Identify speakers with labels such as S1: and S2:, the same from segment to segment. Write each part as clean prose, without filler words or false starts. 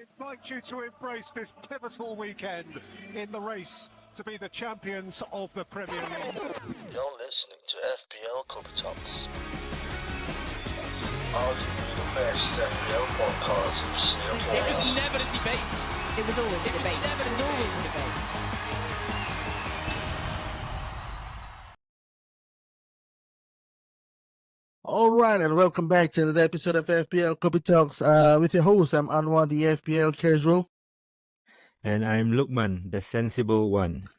S1: invite you to embrace this pivotal weekend in the race to be the champions of the Premier League.
S2: You're listening to FPL Talks. Arguably the best FPL podcast in Singapore.
S3: It was never a debate.
S4: It was always a debate.
S3: It was always a debate.
S5: All right, and welcome back to another episode of FPL Talks. With your host, I'm Anwaar, the FPL casual.
S6: And I'm Luqman, the sensible one.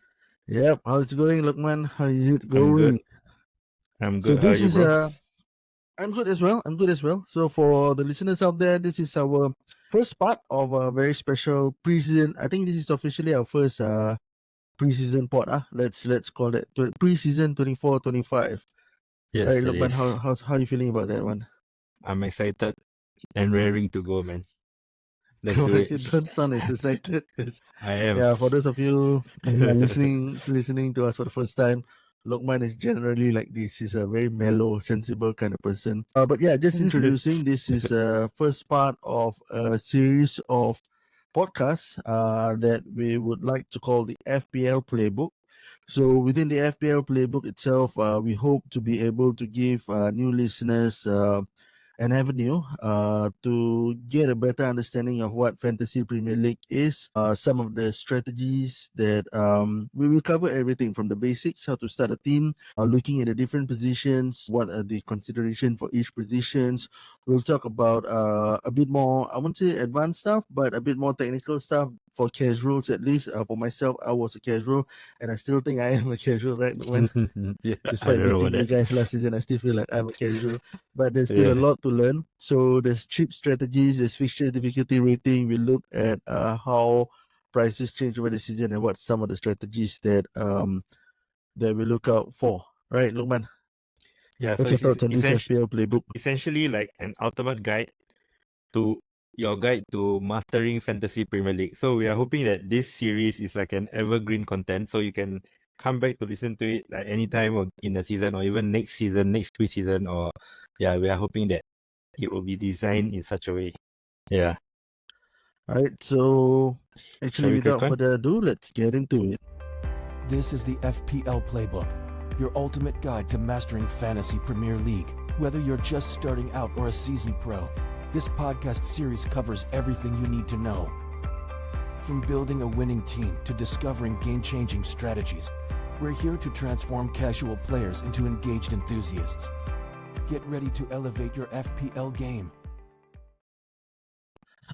S5: Yep, how's it going, Luqman? How is it going?
S6: I'm good.
S5: So this
S6: How are you,
S5: is I'm good as well. So for the listeners out there, this is our first part of a very special preseason. I think this is officially our first preseason pod. Let's call it preseason 24-25.
S6: Yes,
S5: right, Luqman, how are you feeling about that one?
S6: I'm excited and raring to go, man. Let's do it.
S5: You don't sound as excited.
S6: I am.
S5: Yeah, for those of you who are listening to us for the first time, Luqman is generally like this. He's a very mellow, sensible kind of person. But yeah, just introducing. This is first part of a series of podcasts that we would like to call the FPL Playbook. So within the FPL Playbook itself, we hope to be able to give new listeners an avenue to get a better understanding of what Fantasy Premier League is, some of the strategies that we will cover everything from the basics, how to start a team, looking at the different positions, what are the consideration for each positions. We'll talk about a bit more, I won't say advanced stuff, but a bit more technical stuff for casuals at least. For myself, I was a casual, and I still think I am a casual, right?
S6: Yeah,
S5: Despite beating you guys last season, I still feel like I'm a casual. But there's still a lot to learn. So there's cheap strategies, there's fixture difficulty rating. We look at how prices change over the season and what some of the strategies that we look out for. Right, Luqman?
S6: Yeah,
S5: What's
S6: so
S5: your thoughts on this FPL Playbook?
S6: Essentially like an ultimate guide to mastering Fantasy Premier League. So we are hoping that this series is like an evergreen content, so you can come back to listen to it like any time in the season or even next preseason, or yeah, we are hoping that it will be designed in such a way. Yeah.
S5: All right, so actually without further ado, let's get into it.
S7: This is the FPL Playbook, your ultimate guide to mastering Fantasy Premier League. Whether you're just starting out or a seasoned pro, this podcast series covers everything you need to know. From building a winning team to discovering game-changing strategies, we're here to transform casual players into engaged enthusiasts. Get ready to elevate your FPL game.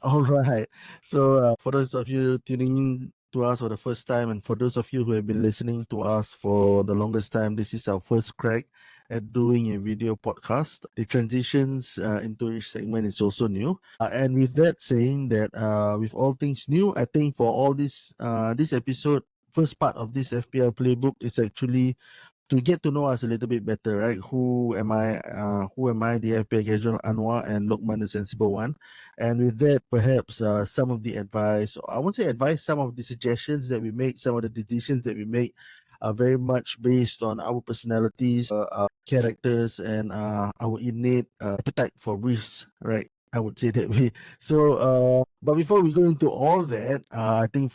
S5: All right. So for those of you tuning in to us for the first time, and for those of you who have been listening to us for the longest time, this is our first crack at doing a video podcast. The transitions into each segment is also new. And with that saying that, with all things new, I think for all this episode, first part of this FPL Playbook is actually to get to know us a little bit better, right? Who am I? The FPL casual Anwaar, and Luqman, the sensible one. And with that, perhaps some of the advice, or I won't say advice, some of the suggestions that we make, some of the decisions that we make are very much based on our personalities, our characters, and our innate appetite for risk, right? I would say that way. So, but before we go into all that, I think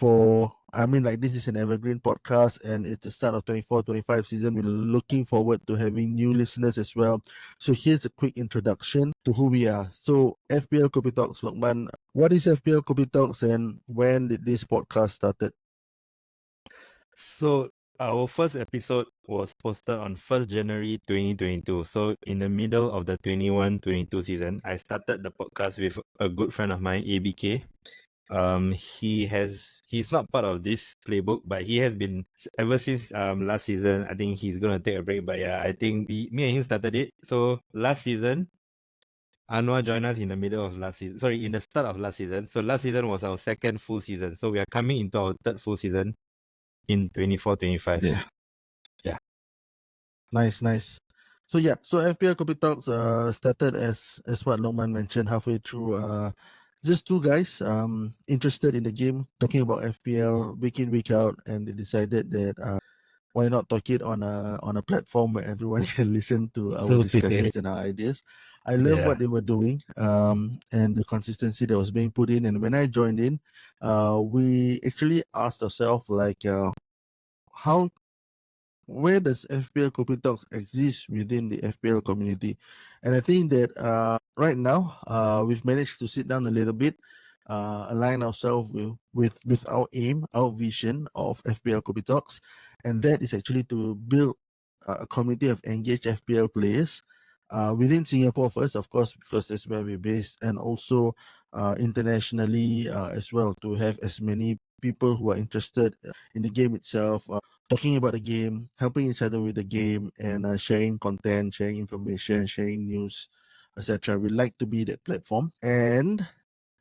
S5: this is an evergreen podcast and it's the start of 24-25 season. We're looking forward to having new listeners as well. So here's a quick introduction to who we are. So FPL Kopi Talks, Luqman, what is FPL Kopi Talks and when did this podcast started?
S6: So our first episode was posted on 1st January 2022. So in the middle of the 21-22 season, I started the podcast with a good friend of mine, ABK. He's not part of this playbook, but he has been ever since last season. I think he's gonna take a break, but yeah, I think me and him started it. So last season, Anwar joined us in the middle of last season. Sorry, in the start of last season. So last season was our second full season. So we are coming into our third full season in 24-25. Yeah.
S5: Nice. So FPL Kopi Talks started as what Luqman mentioned, halfway through. Just two guys interested in the game, talking about FPL week in, week out, and they decided that why not talk it on a platform where everyone can listen to our discussions and our ideas. I love
S6: Yeah.
S5: what they were doing, and the consistency that was being put in. And when I joined in, we actually asked ourselves like, how where does FPL Copy Talks exist within the FPL community? And I think that right now we've managed to sit down a little bit, align ourselves with our aim, our vision of FPL Copy Talks, and that is actually to build a community of engaged FPL players within Singapore first, of course, because that's where we're based, and also internationally as well, to have as many people who are interested in the game itself, talking about the game, helping each other with the game, and sharing content, sharing information, sharing news, etc. We like to be that platform. And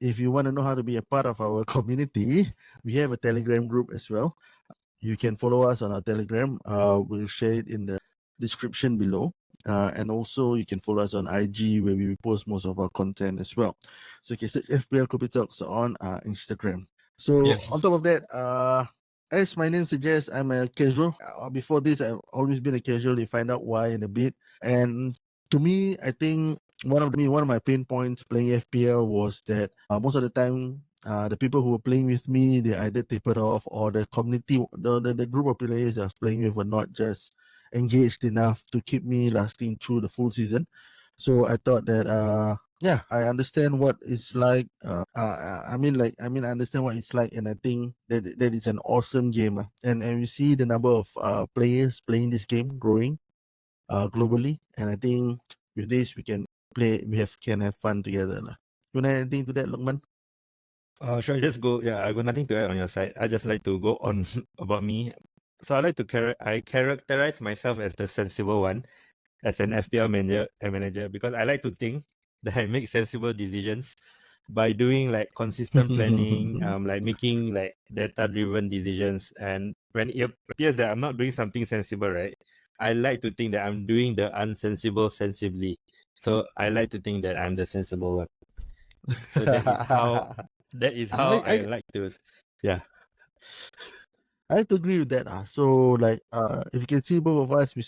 S5: if you want to know how to be a part of our community, we have a Telegram group as well. You can follow us on our Telegram. We'll share it in the description below. And also, you can follow us on IG, where we post most of our content as well. So you can search FPL Copy Talks on Instagram. So
S6: Yes.
S5: on top of that, as my name suggests, I'm a casual. Before this, I've always been a casual. You find out why in a bit. And to me, I think one of my pain points playing FPL was that most of the time, the people who were playing with me, they either tapered off, or the community, the group of players I was playing with were not just engaged enough to keep me lasting through the full season. So I thought that yeah, I understand what it's like. I understand what it's like, and I think that it's an awesome game. And we see the number of players playing this game growing globally, and I think with this we can can have fun together lah. You want to add anything to that, Luqman?
S6: Should I just go? Yeah, I got nothing to add on your side. I just like to go on about me. So I like to I characterize myself as the sensible one, as an FPL manager, because I like to think that I make sensible decisions by doing like consistent planning, like making like data-driven decisions. And when it appears that I'm not doing something sensible, right, I like to think that I'm doing the unsensible sensibly. So I like to think that I'm the sensible one. So that is how I
S5: I
S6: like to, yeah.
S5: I have to agree with that. So like if you can see, both of us we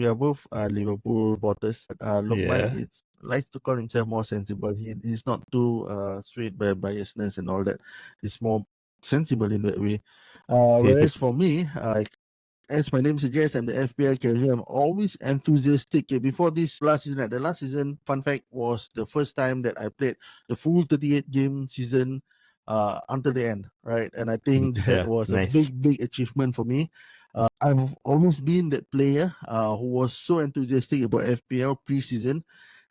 S5: are both Liverpool supporters. Luqman
S6: Yeah.
S5: likes to call himself more sensible. He's not too swayed by biasness and all that. He's more sensible in that way. Whereas for me, like as my name suggests, I'm the FPL casual. I'm always enthusiastic. Before this last season, the last season, fun fact, was the first time that I played the full 38 game season until the end, right? And I think that
S6: Yeah,
S5: was a
S6: nice.
S5: big achievement for me. I've almost been that player who was so enthusiastic about FPL preseason,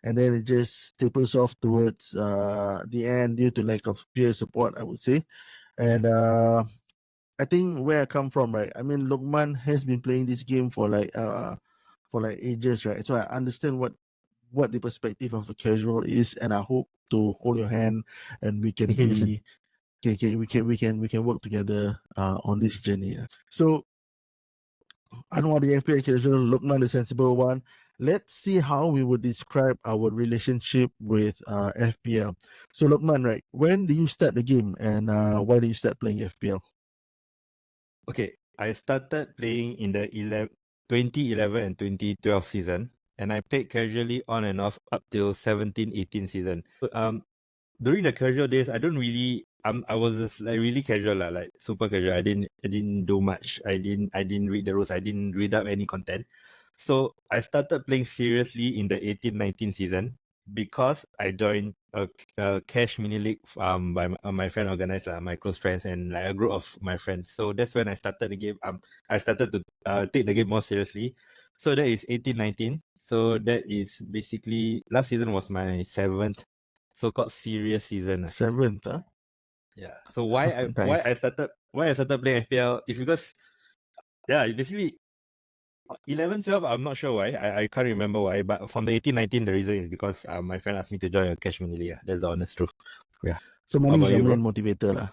S5: and then it just tapers off towards the end due to lack of peer support, I would say. And I think where I come from, right? I mean, Luqman has been playing this game for like ages, right? So I understand what the perspective of a casual is, and I hope to hold your hand, and we can be we can work together on this journey. So Anwar the FPL casual, Luqman the sensible one. Let's see how we would describe our relationship with FPL. So Luqman, right? When do you start the game, and why do you start playing FPL?
S6: Okay, I started playing in the 2011 and 2012 season, and I played casually on and off up till 17-18 season. During the casual days, I don't really I was just like really casual lah, like super casual. I didn't do much. I didn't read the rules. I didn't read up any content. So I started playing seriously in the 18-19 season because I joined a cash mini league by my friend organized, my close friends and like a group of my friends. So that's when I started the game. I started to take the game more seriously. So that is 18-19. So that is basically last season was my seventh so-called serious season.
S5: Seventh, huh?
S6: Yeah. So why I
S5: Nice.
S6: started playing FPL is because basically 11-12 I'm not sure why. I can't remember why, but from the 18-19 the reason is because my friend asked me to join a cash mini league. That's the honest truth. Yeah.
S5: So
S6: How
S5: money is
S6: about
S5: your
S6: you, bro?
S5: main motivator, lah.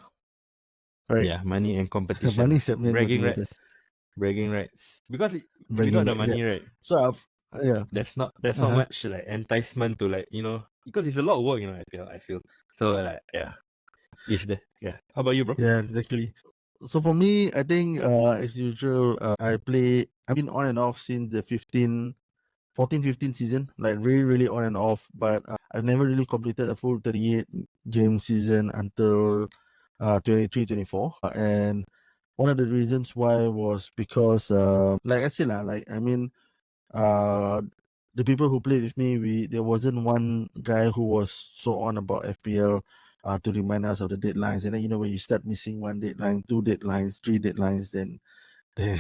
S5: Right?
S6: Yeah, money and
S5: Money
S6: competition.
S5: is your main
S6: Bragging
S5: motivator.
S6: rights. Bragging rights. Because
S5: Bragging
S6: without the
S5: rights.
S6: money,
S5: Yeah.
S6: right?
S5: So yeah.
S6: There's not
S5: Uh-huh.
S6: much like enticement to like, because it's a lot of work, I feel. So like yeah. If the yeah. How about you, bro?
S5: Yeah, exactly. So for me, I think as usual, I've been on and off since the 15 14-15 season, like really on and off. But I've never really completed a full 38 game season until 23-24. And one of the reasons why was because, like I said, the people who played with me, there wasn't one guy who was so on about FPL to remind us of the deadlines. And then, when you start missing one deadline, two deadlines, three deadlines, then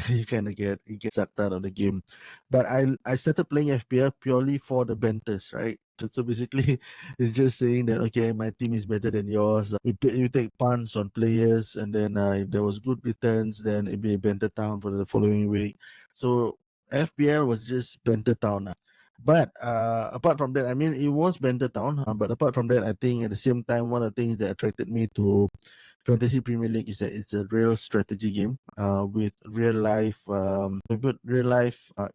S5: you kind of get sucked out of the game. But I started playing FPL purely for the banters, right? So basically, it's just saying that, okay, my team is better than yours. We take punts on players, and then if there was good returns, then it'd be a banter town for the following week. So FPL was just banter town. But apart from that, I mean, it was banter town. But apart from that, I think at the same time, one of the things that attracted me to Fantasy Premier League is that it's a real strategy game with real life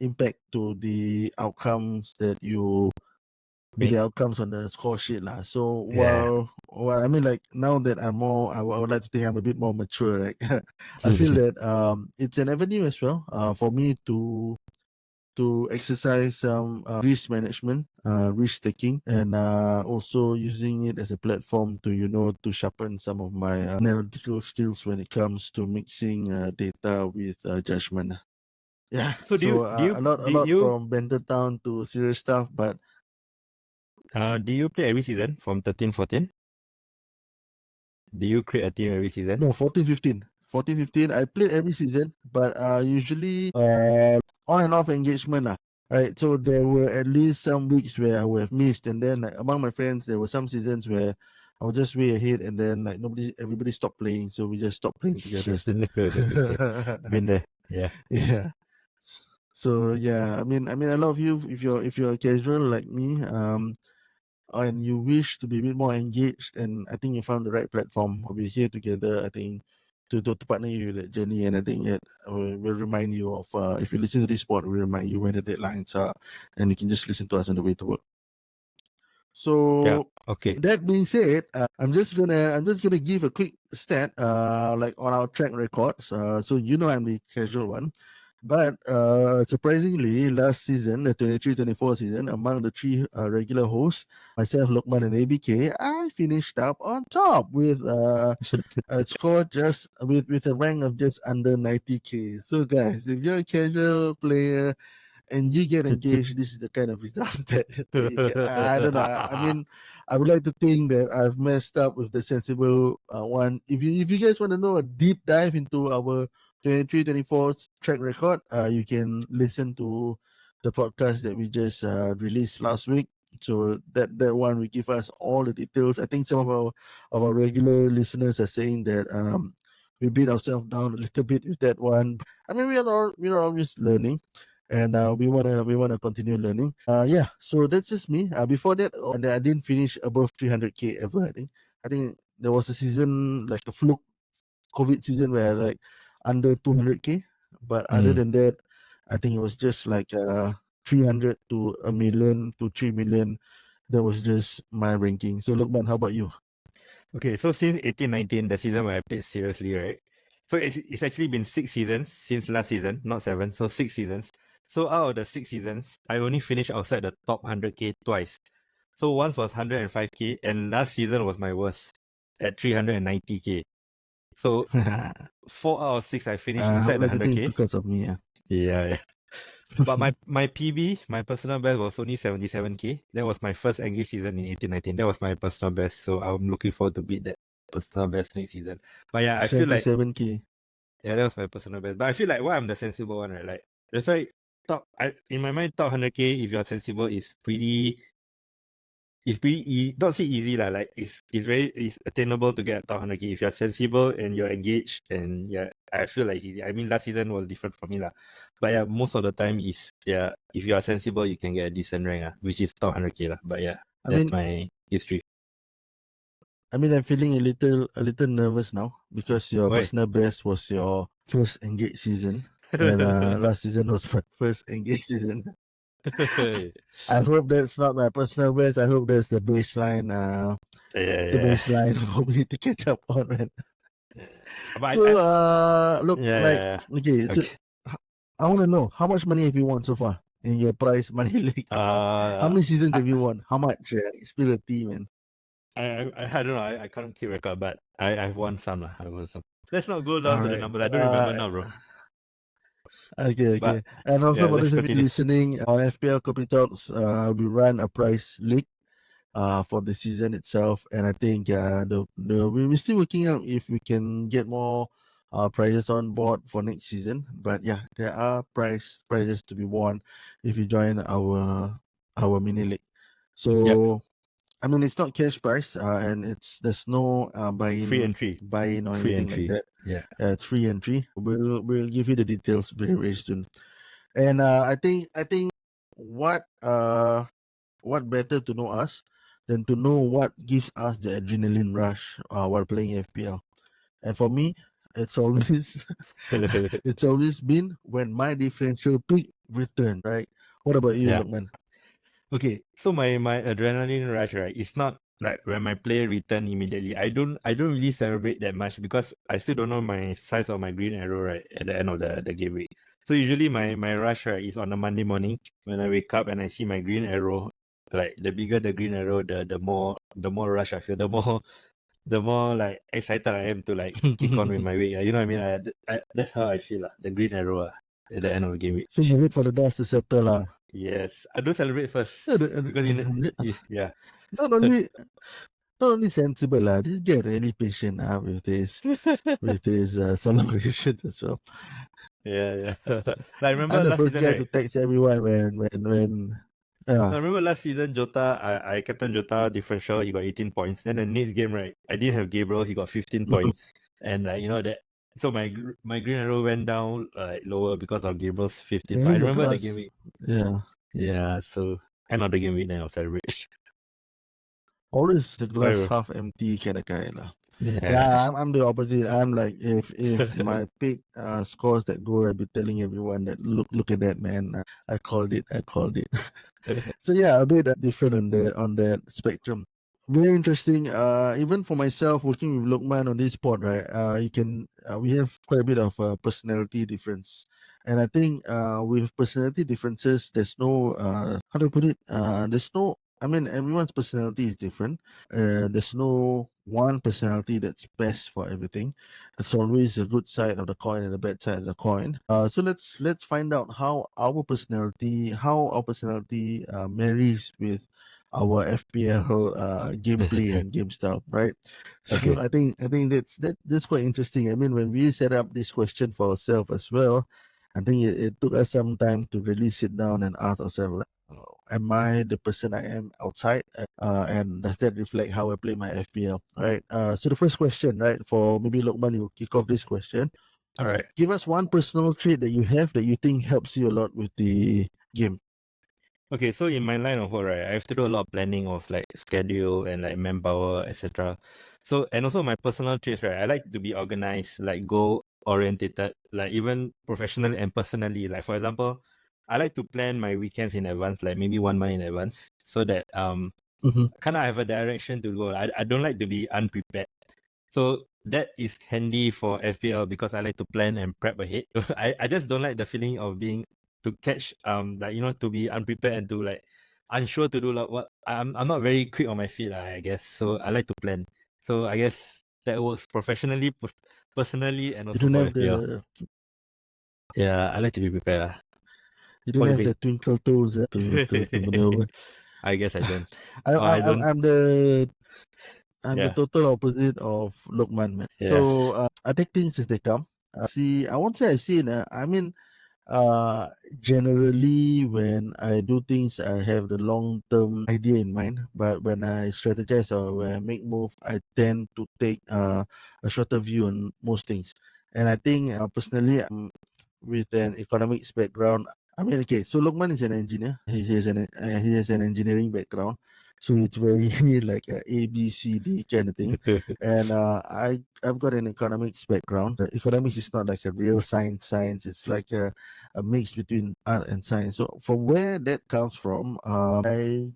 S5: impact to the outcomes that you
S6: Make.
S5: the outcomes on the score sheet lah. So
S6: Yeah.
S5: I mean, like, now that I would like to think I'm a bit more mature, right? I feel that it's an avenue as well for me to exercise some risk management, risk taking, and also using it as a platform to to sharpen some of my analytical skills when it comes to mixing data with judgment. Yeah,
S6: So
S5: so a lot
S6: do you
S5: from banter town to serious stuff, but
S6: do you play every season from 13-14? Do you create a team every season?
S5: no, 14-15. 14-15, I played every season, but usually on and off engagement lah. Right, so there were at least some weeks where I would have missed, and then, like, among my friends, there were some seasons where I was just way ahead, and then, like, everybody stopped playing, so we just stopped playing together.
S6: Been there. Yeah.
S5: Yeah. So yeah, I mean, a lot of you, if you're casual like me, and you wish to be a bit more engaged, and I think you found the right platform. We're here together, I think, to partner you with that journey, and I think it will remind you of, if you listen to this spot, will remind you when the deadlines are, and you can just listen to us on the way to work. So
S6: Yeah. Okay.
S5: that being said, I'm just gonna give a quick stat, like, on our track records. So I'm the casual one. But surprisingly, last season, the 23-24 season, among the three regular hosts, myself, Luqman, and ABK, I finished up on top with a score just with a rank of just under 90k. So guys, if you're a casual player and you get engaged, this is the kind of results that you get. I don't know. I mean, I would like to think that I've messed up with the sensible one. If you guys want to know a deep dive into our 23-24 track record, you can listen to the podcast that we just released last week. So that one will give us all the details. I think some of our regular listeners are saying that we beat ourselves down a little bit with that one. I mean, we're always learning, and we wanna continue learning. Yeah. So that's just me. Before that, and I didn't finish above 300k ever. I think there was a season, like a fluke COVID season, where like under 200k. But other than that, I think it was just like 300 to a million to 3 million. That was just my ranking. So Luqman, how about you?
S6: Okay, so since 18-19, the season where I played seriously, right? So it's actually been 6 seasons since last season, not 7, so 6 seasons. So out of the 6 seasons, I only finished outside the top 100k twice. So once was 105k, and last season was my worst at 390k. So 4 out of 6 I finished
S5: I
S6: inside
S5: would
S6: the
S5: like to think
S6: 100k.
S5: it's because of me.
S6: Yeah. But my PB, my personal best was only 77k. That was my first engaged season in 18-19. That was my personal best. So I'm looking forward to beat that personal best next season. But yeah, I feel like
S5: 77k.
S6: yeah, that was my personal best. But I feel like why I'm the sensible one, right? Like that's why in my mind top 100k if you're sensible is pretty not say easy lah. Like it's attainable to get top 100k if you're sensible and you're engaged, and yeah, I feel like it's easy. I mean, last season was different for me lah, but yeah, most of the time is if you are sensible, you can get a decent rank which is top 100k lah. But yeah, that's my history.
S5: I mean, I'm feeling a little nervous now because your
S6: Why?
S5: personal best was your first engaged season, and last season was my first engaged season. I hope that's not my personal best. I hope that's the baseline. The baseline for me to catch up on, man.
S6: But
S5: So, look,
S6: okay.
S5: okay. So I want to know, how much money have you won so far? in your prize money league? How many seasons have you won? How much? Spill the tea, man.
S6: I don't know. I can't keep record, but I've won some lah. I was some. Let's not go down
S5: All
S6: to the
S5: right.
S6: numbers. I don't remember now, bro.
S5: Okay,
S6: But
S5: okay. And also
S6: yeah,
S5: for
S6: let's
S5: those of you
S6: continue.
S5: listening, on FPL Copy Talks, we run a prize league for the season itself, and I think we're still working out if we can get more prizes on board for next season. But yeah, there are prizes to be won if you join our mini league. So I mean, it's not cash prize, and there's no
S6: Free entry.
S5: buy-in or
S6: Free
S5: anything like
S6: entry.
S5: that.
S6: Yeah.
S5: It's free entry. We'll give you the details very very soon. And I think what better to know us than to know what gives us the adrenaline rush while playing FPL. And for me, it's always it's always been when my differential peak return, right? What about you,
S6: Yeah.
S5: Luqman?
S6: Okay, so my adrenaline rush, right, it's not like when my player return immediately. I don't really celebrate that much because I still don't know my size of my green arrow, right, at the end of the game week. So usually my rush, right, is on a Monday morning when I wake up and I see my green arrow. Like the bigger the green arrow, the more rush I feel, the more like excited I am to like kick on with my week. You know what I mean? That's how I feel the green arrow at the end of the game week.
S5: So you wait for the dust to settle lah.
S6: Yes, I do celebrate first because yeah.
S5: Not only not only sensible lah, this guy really patient with his celebration as well.
S6: Yeah. Like I remember
S5: I'm the
S6: last
S5: first
S6: season,
S5: guy
S6: right?
S5: to text everyone when
S6: I remember last season Jota, I captain Jota differential, he got 18 points. Then the next game, right, I didn't have Gabriel, he got 15 points. And like you know that, so my green arrow went down lower because of Gabriel's 15 points. I
S5: he's a
S6: remember the
S5: class.
S6: game week.
S5: Yeah.
S6: Yeah, so end of the game week then I'll celebrate.
S5: Always the glass
S6: Whatever.
S5: half empty kind of guy lah.
S6: Yeah.
S5: Yeah, I'm the opposite. I'm like if my pick scores that goal, I'll be telling everyone that look at that, man. I called it. So yeah, a bit different on that spectrum. Very interesting. Even for myself, working with Luqman on this pod, right? You can we have quite a bit of personality difference, and I think with personality differences, there's no how to put it. There's no. I mean, everyone's personality is different. There's no one personality that's best for everything. There's always a good side of the coin and a bad side of the coin. So let's find out how our personality marries with our FPL gameplay and game style, right? So
S6: Okay.
S5: I think that's quite interesting. I mean, when we set up this question for ourselves as well, I think it took us some time to really sit down and ask ourselves, like, am I the person I am outside? And does that reflect how I play my FPL, right? So the first question, right, for maybe Luqman, you kick off this question.
S6: All right.
S5: Give us one personal trait that you have that you think helps you a lot with the game.
S6: Okay, so in my line of work, right, I have to do a lot of planning of like schedule and like manpower, etc. So and also my personal traits, right, I like to be organized, like goal orientated, like even professionally and personally. Like for example, I like to plan my weekends in advance, like maybe 1 month in advance, so that kind of have a direction to go. I don't like to be unprepared. So that is handy for FPL because I like to plan and prep ahead. I just don't like the feeling of being to catch like you know to be unprepared and to like unsure to do like what I'm not very quick on my feet I guess. So I like to plan. So I guess that works professionally, personally, and
S5: You
S6: also
S5: don't
S6: for
S5: have
S6: FPL.
S5: the
S6: Yeah, I like to be prepared.
S5: you don't
S6: What do
S5: have
S6: you
S5: the twinkle toes to maneuver.
S6: I guess I don't.
S5: I,
S6: Or I
S5: I
S6: don't.
S5: I'm the
S6: Yeah.
S5: total opposite of Luqman, man.
S6: Yes.
S5: So I take things as they come. I won't say I see it. I mean, generally when I do things, I have the long term idea in mind. But when I strategize or when I make move, I tend to take a shorter view on most things. And I think personally, I'm with an economics background. I mean, okay, so Lokman is an engineer. He has an engineering background, so it's very like A B C D kind of thing. And I've got an economics background. Economics is not like a real science. Science it's like a mix between art and science. So from where that comes from, I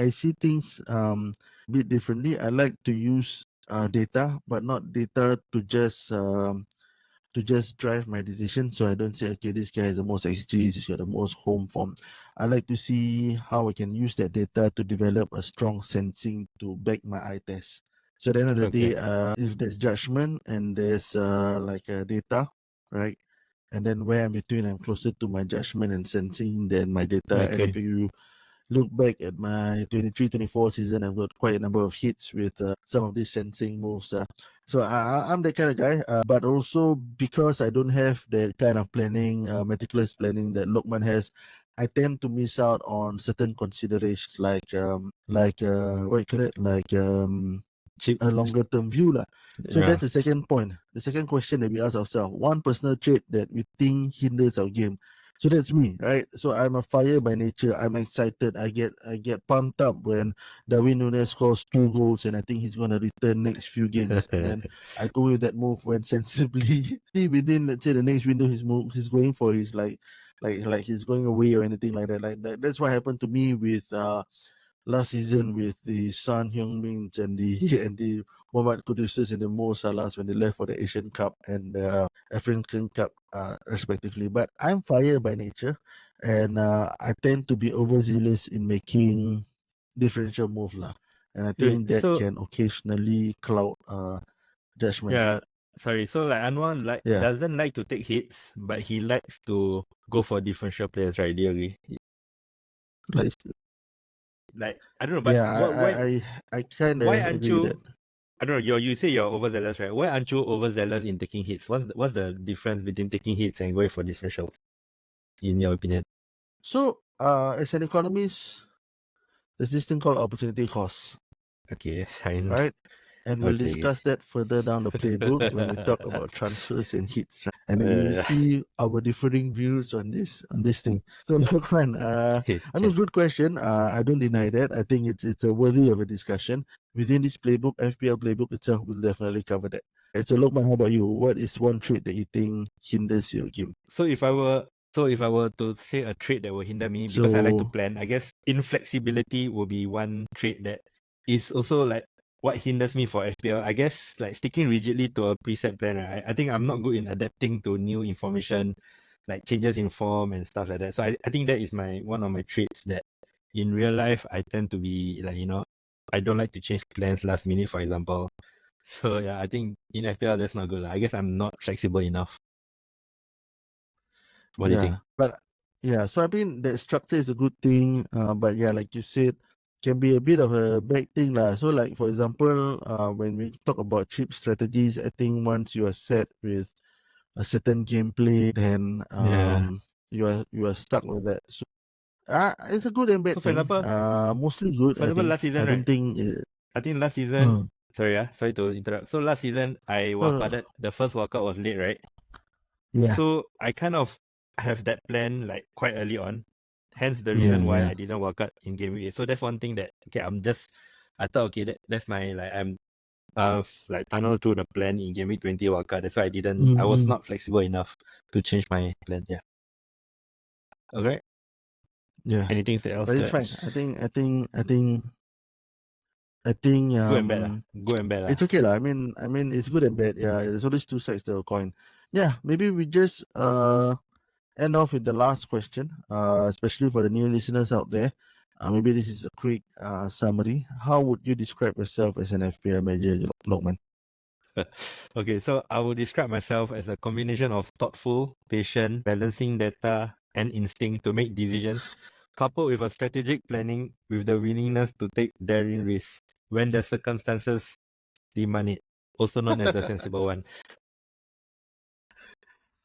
S5: see things a bit differently. I like to use data, but not data to just to just drive my decision. So I don't say, okay, this guy is the most XG, this got the most home form. I like to see how I can use that data to develop a strong sensing to back my eye test. So at the end of the day, if there's judgment and there's like data, right? And then where I'm between, I'm closer to my judgment and sensing than my data. And if you look back at my 23-24 season, I've got quite a number of hits with some of these sensing moves. So I'm that kind of guy, but also because I don't have that kind of planning, meticulous planning that Luqman has, I tend to miss out on certain considerations like what you call it, like a longer term view lah. So that's the second point. The second question that we ask ourselves: one personal trait that we think hinders our game. So that's me, right? So I'm a fire by nature. I'm excited. I get pumped up when Darwin Núñez scores 2 goals, and I think he's gonna return next few games. And then I go with that move when sensibly within, let's say, the next window, he's going for his like he's going away or anything like that. Like that. That's what happened to me with last season with the Son Heung-min and the Mohamed Kudus and the Mo Salahs when they left for the Asian Cup and African Cup respectively. But I'm fire by nature, and I tend to be overzealous in making differential move lah. And I think that can occasionally cloud judgment.
S6: Yeah, sorry. So like Anwar doesn't like to take hits, but he likes to go for differential players, right? Do you agree? Like I don't know, but
S5: I kind
S6: why
S5: of
S6: aren't
S5: agree with
S6: you?
S5: that.
S6: I don't know. You say you're overzealous, right? Why aren't you overzealous in taking hits? What's the difference between taking hits and going for differentials, in your opinion?
S5: So, as an economist, there's this thing called opportunity cost.
S6: Okay, fine.
S5: Right? And we'll discuss that further down the playbook when we talk about transfers and hits. Right? And then you will see our differing views on this thing. So, Luqman, I mean, good question. I don't deny that. I think it's a worthy of a discussion. Within this playbook, FPL playbook itself, will definitely cover that. Right, so, Luqman, how about you? What is one trait that you think hinders your game?
S6: So if I were to say a trait that will hinder me, because I like to plan, I guess inflexibility will be one trait that is also like what hinders me for FPL. I guess like sticking rigidly to a preset plan, right? I think I'm not good in adapting to new information, like changes in form and stuff like that. So I think that is one of my traits that in real life I tend to be like, I don't like to change plans last minute, for example. So yeah, I think in FPL that's not good. I guess I'm not flexible enough. What do you think?
S5: But so I mean that structure is a good thing, but like you said, can be a bit of a bad thing lah. So like for example, when we talk about cheap strategies, I think once you are set with a certain gameplay, then you are stuck with that. So it's a good and bad thing. Mostly good.
S6: For example, last season,
S5: I don't think.
S6: I think last season. Sorry to interrupt. So last season, I wildcarded. The first wildcard was late, right?
S5: Yeah.
S6: So I kind of have that plan like quite early on. Hence the reason why I didn't wildcard in game week 8. So that's one thing that I thought that's my I'm like tunnel through the plan in game week 20 wildcard. That's why I was not flexible enough to change my plan. Yeah. Okay.
S5: Yeah.
S6: Anything else?
S5: But it's fine. I think
S6: good and bad.
S5: It's okay lah. I mean it's good and bad. Yeah, there's always two sides to a coin. Yeah, maybe we just end off with the last question. Especially for the new listeners out there. Maybe this is a quick summary. How would you describe yourself as an FPL manager, Luqman?
S6: Okay, so I would describe myself as a combination of thoughtful, patient, balancing data, and instinct to make decisions, coupled with a strategic planning with the willingness to take daring risks when the circumstances demand it, also known as the sensible one.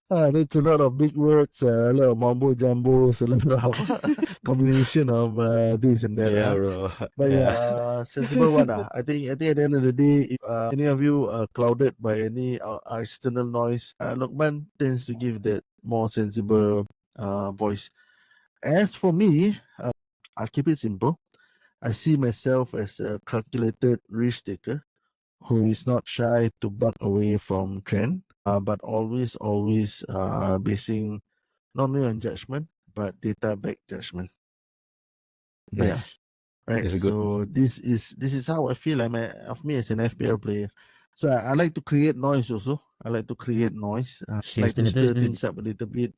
S5: That's a lot of big words, a lot of mumbo jumbo, a lot of combination of this and that.
S6: Yeah, bro.
S5: But sensible one. I think at the end of the day, if any of you are clouded by any external noise, Luqman tends to give that more sensible voice. As for me, I'll keep it simple. I see myself as a calculated risk taker who is not shy to buck away from trend, but always basing not only on judgment but data-backed judgment.
S6: Nice.
S5: Yeah, right. So this is how I feel. Of me as an FPL player. So I like to create noise also. I like to create noise. Like to stir things up a little bit.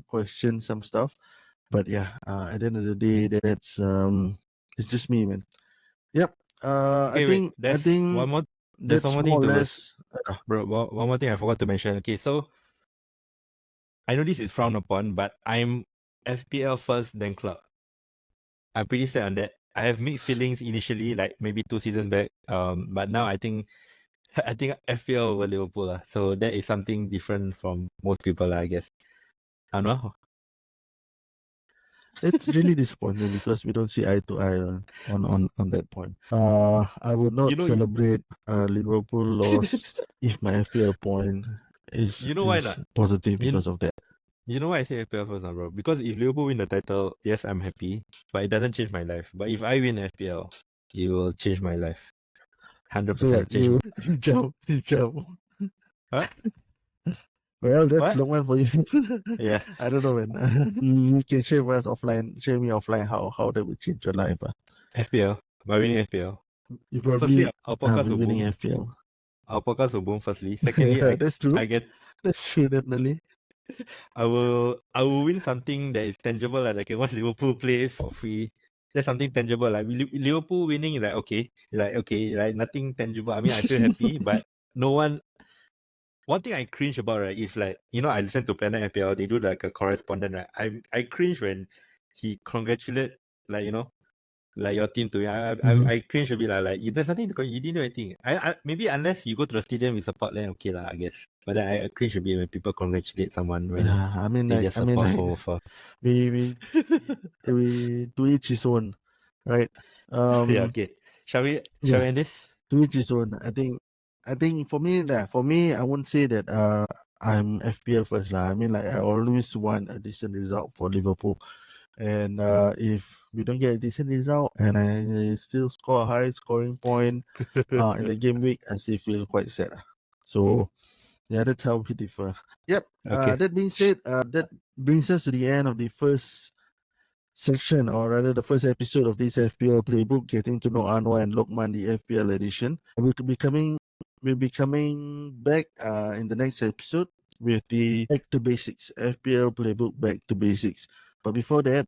S5: Question some stuff. But yeah, at the end of the day, that's it's just me, man. Yep.
S6: Okay, wait. There's one more. There's
S5: That's
S6: one more
S5: more
S6: thing
S5: or
S6: to
S5: less.
S6: bro. One more thing I forgot to mention. Okay, so I know this is frowned upon, but I'm FPL first, then club. I'm pretty set on that. I have mixed feelings initially, like maybe 2 seasons back. But now I think I think FPL over Liverpool lah. So that is something different from most people lah, I guess. Anwar?
S5: It's really disappointing because we don't see eye to eye on that point. I would not
S6: You know-
S5: celebrate Liverpool loss if my FPL point is
S6: You know why not?
S5: positive
S6: You-
S5: because of that.
S6: You know why I say FPL first now, bro? Because if Liverpool win the title, yes, I'm happy, but it doesn't change my life. But if I win FPL, it will change my life. 100%
S5: So what,
S6: change.
S5: you jump.
S6: Huh?
S5: Well, that's
S6: What?
S5: Luqman for you.
S6: Yeah.
S5: I don't know, man. You can share with us offline. Share me offline how that would change your life.
S6: FPL. By winning FPL.
S5: You probably
S6: Firstly, our podcast will
S5: winning
S6: boom.
S5: FPL.
S6: Our podcast will boom, firstly. Secondly,
S5: That's true.
S6: I get
S5: That's true, definitely.
S6: I will win something that is tangible, like I can watch Liverpool play for free. That's something tangible. Like Liverpool winning is like okay, like nothing tangible. I mean, I feel happy, but no one. One thing I cringe about, right, is like, you know, I listen to Planet FPL. They do like a correspondent, right? I cringe when he congratulate, like, you know, like your team to me. I cringe a bit like you there's nothing to you didn't do anything. I maybe unless you go to the stadium with support, then okay lah, I guess. But then I cringe a bit when people congratulate someone when
S5: Yeah, I mean,
S6: they
S5: like,
S6: just support from afar.
S5: we to each his own, right?
S6: Yeah, okay. Shall we end this?
S5: To each his own. I think for me, I won't say that I'm FPL first lah. I mean, like, I always want a decent result for Liverpool, and if we don't get a decent result and I still score a high scoring point in the game week, I still feel quite sad. So yeah, that's how we differ. Yep.
S6: Okay.
S5: That being said, that brings us to the end of the first section, or rather the first episode of this FPL Playbook, getting to know Anwar and Luqman, the FPL edition. We'll be coming back in the next episode with the Back to Basics, FPL Playbook Back to Basics. But before that,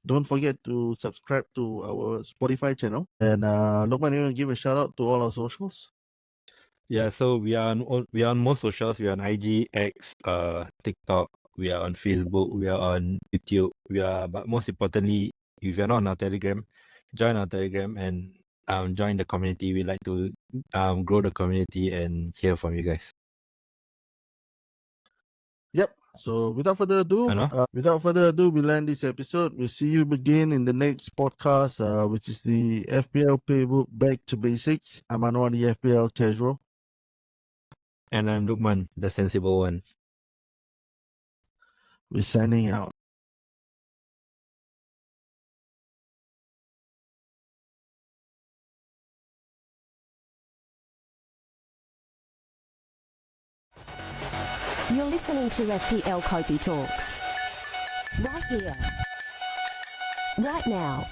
S5: don't forget to subscribe to our Spotify channel. And Luqman, you want to give a shout out to all our socials?
S6: Yeah, so we are on most socials. We are on IG, X, TikTok. We are on Facebook. We are on YouTube. But most importantly, if you're not on our Telegram, join our Telegram and join the community. We like to grow the community and hear from you guys.
S5: Yep. So without further ado, we'll end this episode. We'll see you again in the next podcast, which is the FPL Playbook Back to Basics. I'm Anwar, the FPL Casual.
S6: And I'm Luqman, the sensible one.
S5: We're signing out.
S4: You're listening to FPL Kopi Talks. Right here. Right now.